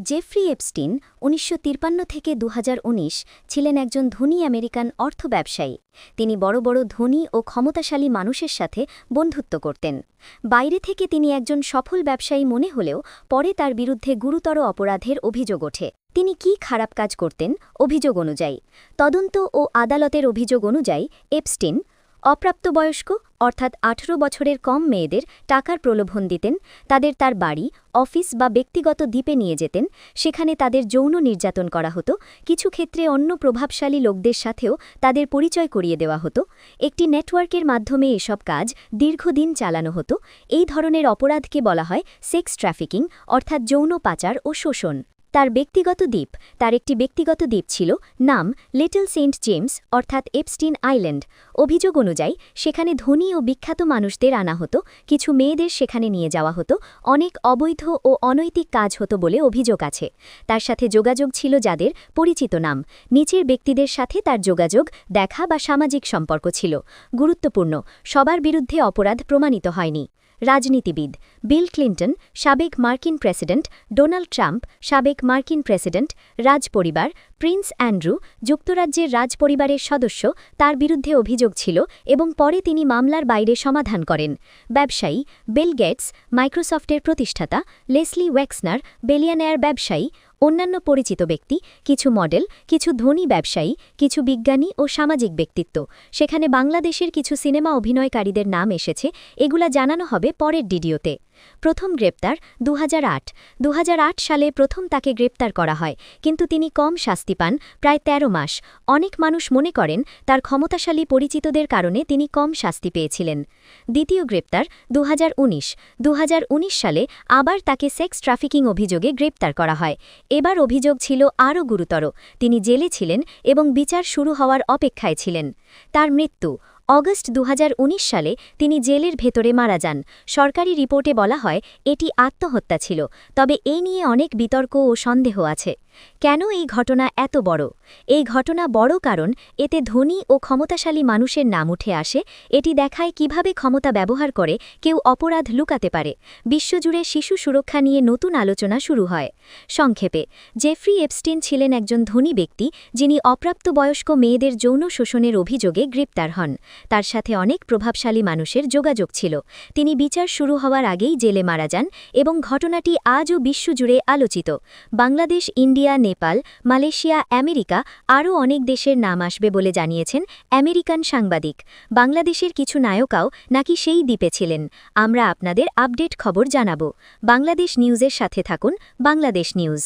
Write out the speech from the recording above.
Jeffrey Epstein ১৯৫৩ থেকে ২০১৯ ছিলেন একজন ধনী আমেরিকান অর্থ ব্যবসায়ী। তিনি বড় বড় ধনী ও ক্ষমতাশালী মানুষের সাথে বন্ধুত্ব করতেন। বাইরে থেকে তিনি একজন সফল ব্যবসায়ী মনে হলেও পরে তার বিরুদ্ধে গুরুতর অপরাধের অভিযোগ ওঠে। তিনি কি খারাপ কাজ করতেন? অভিযোগ অনুযায়ী, তদন্ত ও আদালতের অভিযোগ অনুযায়ী এপস্টিন অপ্রাপ্তবয়স্ক অর্থাৎ ১৮ বছরের কম মেয়েদের টাকার প্রলোভন দিতেন, তাদের তার বাড়ি, অফিস বা ব্যক্তিগত দ্বীপে নিয়ে যেতেন, সেখানে তাদের যৌন নির্যাতন করা হতো। কিছু ক্ষেত্রে অন্য প্রভাবশালী লোকদের সাথেও তাদের পরিচয় করিয়ে দেওয়া হতো। একটি নেটওয়ার্কের মাধ্যমে এসব কাজ দীর্ঘদিন চালানো হতো। এই ধরনের অপরাধকে বলা হয় সেক্স ট্রাফিকিং, অর্থাৎ যৌন পাচার ও শোষণ। তার ব্যক্তিগত দ্বীপ, তার একটি ব্যক্তিগত দ্বীপ ছিল, নাম লিটল সেন্ট জেমস অর্থাৎ এপস্টিন আইল্যান্ড। অভিযোগ অনুযায়ী সেখানে ধনী ও বিখ্যাত মানুষদের আনা হতো, কিছু মেয়েদের সেখানে নিয়ে যাওয়া হতো, অনেক অবৈধ ও অনৈতিক কাজ হতো বলে অভিযোগ আছে। তার সাথে যোগাযোগ ছিল যাদের পরিচিত নাম, নিচের ব্যক্তিদের সাথে তার যোগাযোগ, দেখা বা সামাজিক সম্পর্ক ছিল। গুরুত্বপূর্ণ, সবার বিরুদ্ধে অপরাধ প্রমাণিত হয়নি। রাজনীতিবিদ: বিল ক্লিন্টন, সাবেক মার্কিন প্রেসিডেন্ট; ডোনাল্ড ট্রাম্প, সাবেক মার্কিন প্রেসিডেন্ট; রাজপরিবার: প্রিন্স অ্যান্ড্রু, যুক্তরাজ্যের রাজপরিবারের সদস্য, তার বিরুদ্ধে অভিযোগ ছিল এবং পরে তিনি মামলার বাইরে সমাধান করেন। ব্যবসায়ী: বিল গেটস, মাইক্রোসফটের প্রতিষ্ঠাতা; লেসলি ওয়েক্সনার, বিলিয়নেয়ার ব্যবসায়ী। অন্যান্য পরিচিত ব্যক্তি: কিছু মডেল, কিছু ধনী ব্যবসায়ী, কিছু বিজ্ঞানী ও সামাজিক ব্যক্তিত্ব। সেখানে বাংলাদেশের কিছু সিনেমা অভিনয়কারীদের নাম এসেছে, এগুলা জানানো হবে পরের ভিডিওতে। প্রথম গ্রেপ্তার ২০০৮। ২০০৮ সালে প্রথম তাকে গ্রেপ্তার করা হয়, কিন্তু তিনি কম শাস্তি পান, প্রায় ১৩ মাস। অনেক মানুষ মনে করেন তার ক্ষমতাশালী পরিচিতদের কারণে তিনি কম শাস্তি পেয়েছিলেন। দ্বিতীয় গ্রেপ্তার ২০১৯। ২০১৯ সালে আবার তাকে সেক্স ট্রাফিকিং অভিযোগে গ্রেপ্তার করা হয়। এবার অভিযোগ ছিল আরও গুরুতর, তিনি জেলে ছিলেন এবং বিচার শুরু হওয়ার অপেক্ষায় ছিলেন। তার মৃত্যু অগস্ট ২০১৯ সালে তিনি জেলের ভেতরে মারা যান। সরকারি রিপোর্টে বলা হয় এটি আত্মহত্যা ছিল, তবে এই নিয়ে অনেক বিতর্ক ও সন্দেহ আছে। কেন এই ঘটনা এত বড়? এই ঘটনা বড় কারণ এতে ধনী ও ক্ষমতাশালী মানুষের নাম উঠে আসে। এটি দেখায় কিভাবে ক্ষমতা ব্যবহার করে কেউ অপরাধ লুকাতে পারে। বিশ্বজুড়ে শিশু সুরক্ষা নিয়ে নতুন আলোচনা শুরু হয়। সংক্ষেপে, জেফ্রি এপস্টিন ছিলেন একজন ধনী ব্যক্তি যিনি অপ্রাপ্তবয়স্ক মেয়েদের যৌন শোষণের অভিযোগে গ্রেপ্তার হন। তার সাথে অনেক প্রভাবশালী মানুষের যোগাযোগ ছিল। তিনি বিচার শুরু হওয়ার আগেই জেলে মারা যান এবং ঘটনাটি আজও বিশ্বজুড়ে আলোচিত। Bangladesh, India, Nepal, Malaysia, America আরও অনেক দেশের নাম আসবে বলে জানিয়েছেন আমেরিকান সাংবাদিক। বাংলাদেশের কিছু নায়িকাও নাকি সেই দ্বীপে ছিলেন। আমরা আপনাদের আপডেট খবর জানাব। বাংলাদেশ নিউজের সাথে থাকুন। বাংলাদেশ নিউজ।